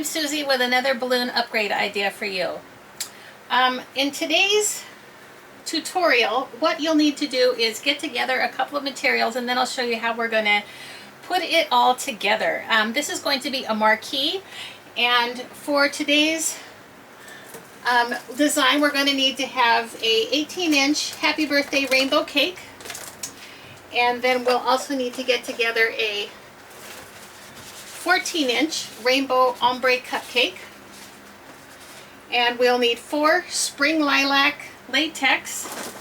I'm Susie with another balloon upgrade idea for you. In today's tutorial, what you'll need to do is get together a couple of materials, and then I'll show you how we're going to put it all together. This is going to be a marquee, and for today's design we're going to need to have a 18-inch happy birthday rainbow cake, and then we'll also need to get together a 14-inch rainbow ombre cupcake, and we'll need 4 spring lilac latex,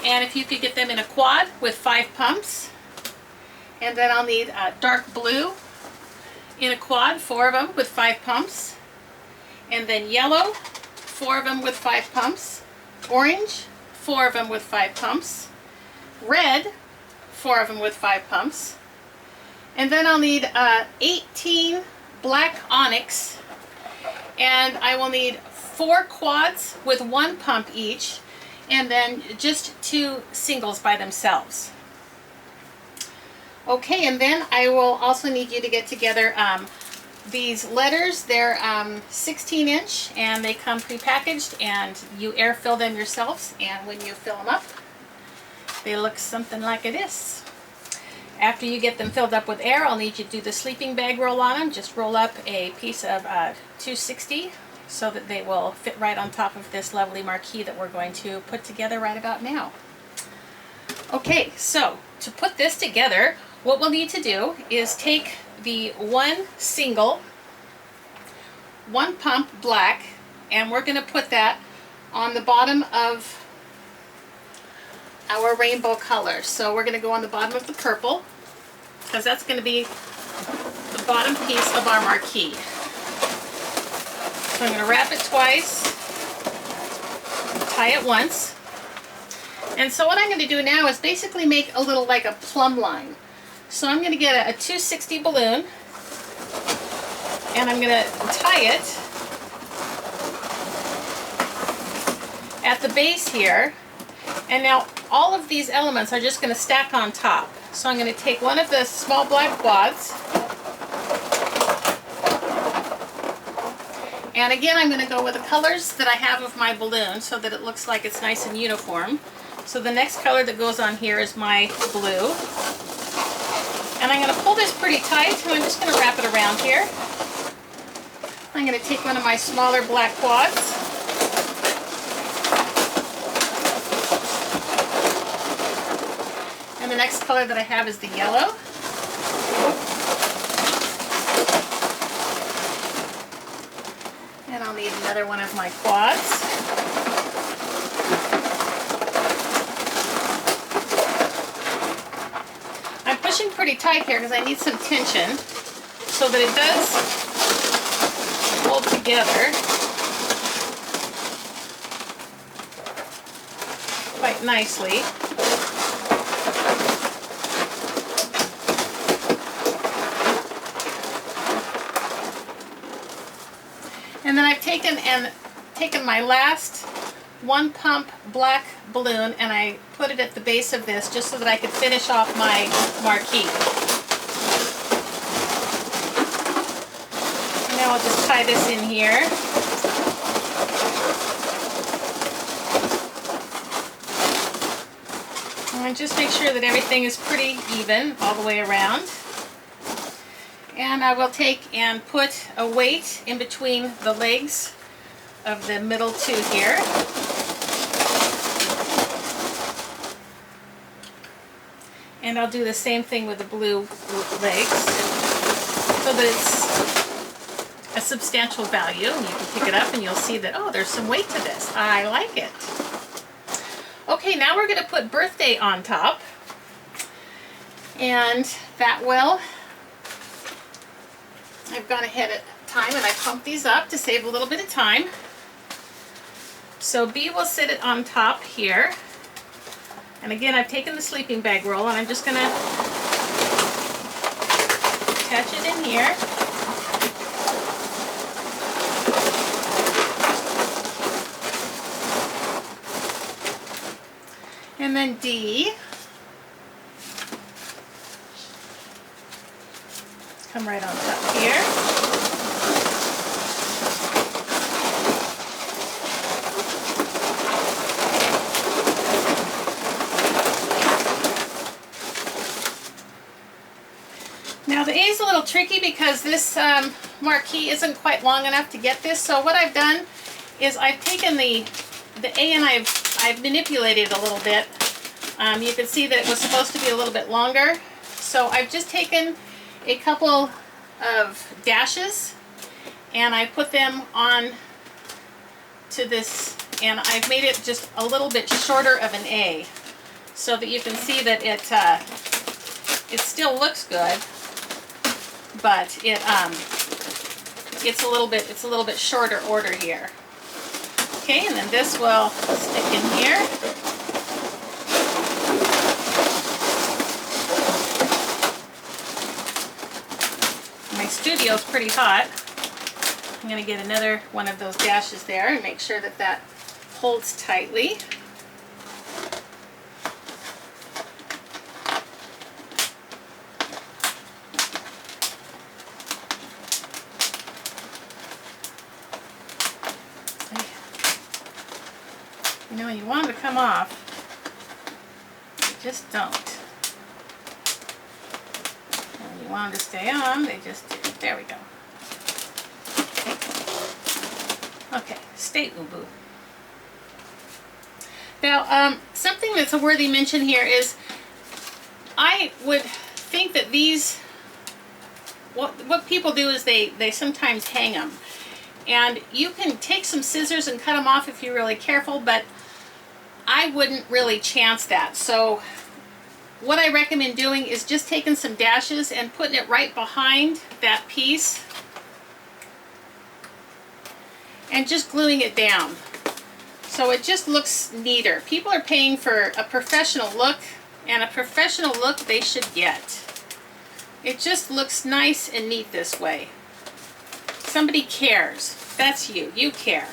and if you could get them in a quad with 5 pumps, and then I'll need dark blue in a quad, 4 of them with 5 pumps, and then yellow, 4 of them with 5 pumps, orange, 4 of them with 5 pumps, red, 4 of them with 5 pumps, and then I'll need 18 black onyx, and I will need 4 quads with 1 pump each, and then just 2 singles by themselves. Okay, and then I will also need you to get together these letters. They're 16-inch, and they come prepackaged, and you air fill them yourselves, and when you fill them up, they look something like this. After you get them filled up with air, I'll need you to do the sleeping bag roll on them. Just roll up a piece of 260 so that they will fit right on top of this lovely marquee that we're going to put together right about now. Okay, so to put this together, what we'll need to do is take the 1 single, 1 pump black, and we're going to put that on the bottom of our rainbow color. So we're going to go on the bottom of the purple, because that's going to be the bottom piece of our marquee. So I'm going to wrap it twice, tie it once, and so what I'm going to do now is basically make a little like a plumb line. So I'm going to get a 260 balloon, and I'm going to tie it at the base here, and now all of these elements are just going to stack on top. So I'm going to take one of the small black quads, and again I'm going to go with the colors that I have of my balloon so that it looks like it's nice and uniform. So the next color that goes on here is my blue, and I'm going to pull this pretty tight, and I'm just going to wrap it around here. I'm going to take one of my smaller black quads, and the next color that I have is the yellow. And I'll need another one of my quads. I'm pushing pretty tight here because I need some tension so that it does hold together quite nicely. And then I've taken my last 1 pump black balloon, and I put it at the base of this just so that I could finish off my marquee. And now I'll just tie this in here. And just make sure that everything is pretty even all the way around. And I will take and put a weight in between the legs of the middle 2 here. And I'll do the same thing with the blue legs so that it's a substantial value. And you can pick it up and you'll see that, oh, there's some weight to this. I like it. Okay, now we're going to put birthday on top. And that will... I've gone ahead of time and I pumped these up to save a little bit of time. So B will sit it on top here. And again, I've taken the sleeping bag roll and I'm just going to attach it in here. And then D, come right on top here. Now the A is a little tricky because this marquee isn't quite long enough to get this. So what I've done is I've taken the A and I've manipulated it a little bit. You can see that it was supposed to be a little bit longer. So I've just taken a couple of dashes and I put them on to this, and I've made it just a little bit shorter of an A so that you can see that it still looks good, but it's a little bit shorter order here. Okay, and then this will stick in here. My studio's pretty hot. I'm going to get another one of those dashes there and make sure that that holds tightly. You know, you want them to come off, they just don't. And you want them to stay on, they just do. There we go. Okay, stay ubu. Now, something that's a worthy mention here is I would think that these, what people do is they sometimes hang them. And you can take some scissors and cut them off if you're really careful, but I wouldn't really chance that. So what I recommend doing is just taking some dashes and putting it right behind that piece and just gluing it down. So it just looks neater. People are paying for a professional look, and a professional look they should get. It just looks nice and neat this way. Somebody cares. That's you. You care.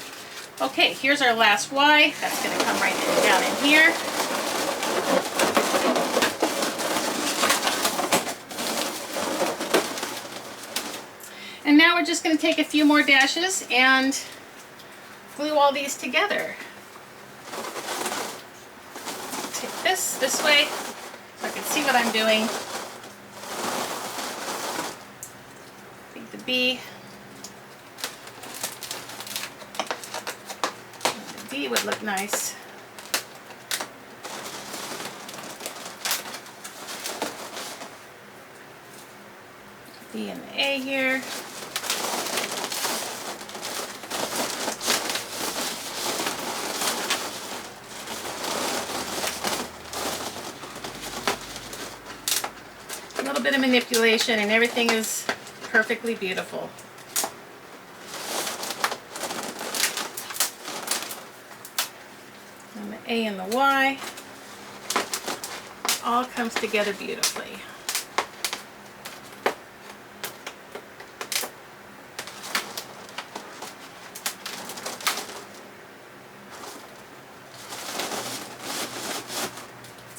Okay, here's our last Y. That's going to come right down in here. And now we're just going to take a few more dashes and glue all these together. Take this way so I can see what I'm doing. Take the B. The D would look nice. D and the A here. A little bit of manipulation and everything is perfectly beautiful. And the A and the Y all comes together beautifully.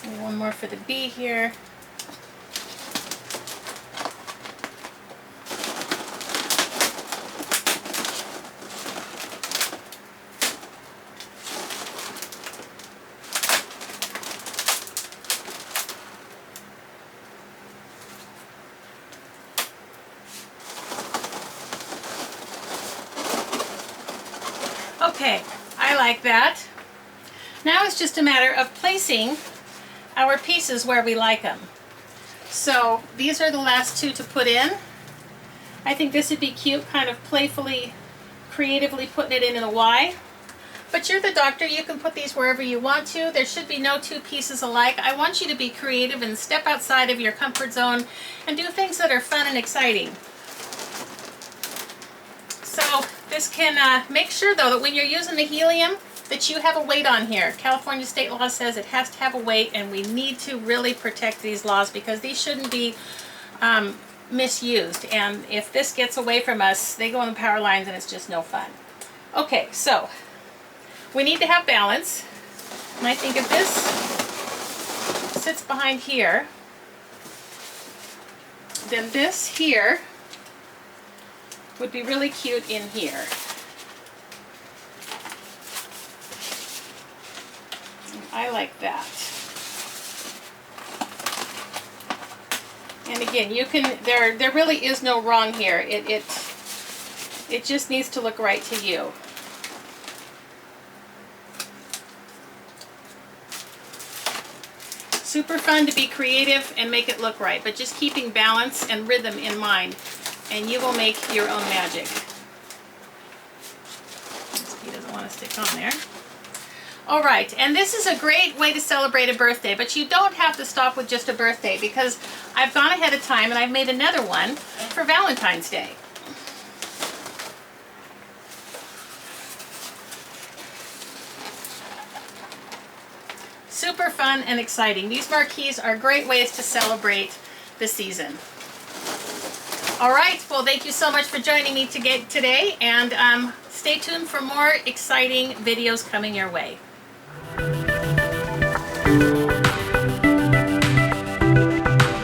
And one more for the B here. Okay, I like that. Now it's just a matter of placing our pieces where we like them. So these are the last two to put in. I think this would be cute, kind of playfully, creatively putting it in a Y. But you're the doctor, you can put these wherever you want to. There should be no two pieces alike. I want you to be creative and step outside of your comfort zone and do things that are fun and exciting. So this can make sure though that when you're using the helium that you have a weight on here. California state law says it has to have a weight, and we need to really protect these laws because these shouldn't be misused. And if this gets away from us, they go on the power lines and it's just no fun. Okay, so we need to have balance. And I think if this sits behind here, then this here would be really cute in here. And I like that. And again, you can, there really is no wrong here. It just needs to look right to you. Super fun to be creative and make it look right, but just keeping balance and rhythm in mind, and you will make your own magic. He doesn't want to stick on there. All right, and this is a great way to celebrate a birthday, but you don't have to stop with just a birthday, because I've gone ahead of time and I've made another one for Valentine's Day. Super fun and exciting. These marquees are great ways to celebrate the season. All right, well, thank you so much for joining me today, and stay tuned for more exciting videos coming your way.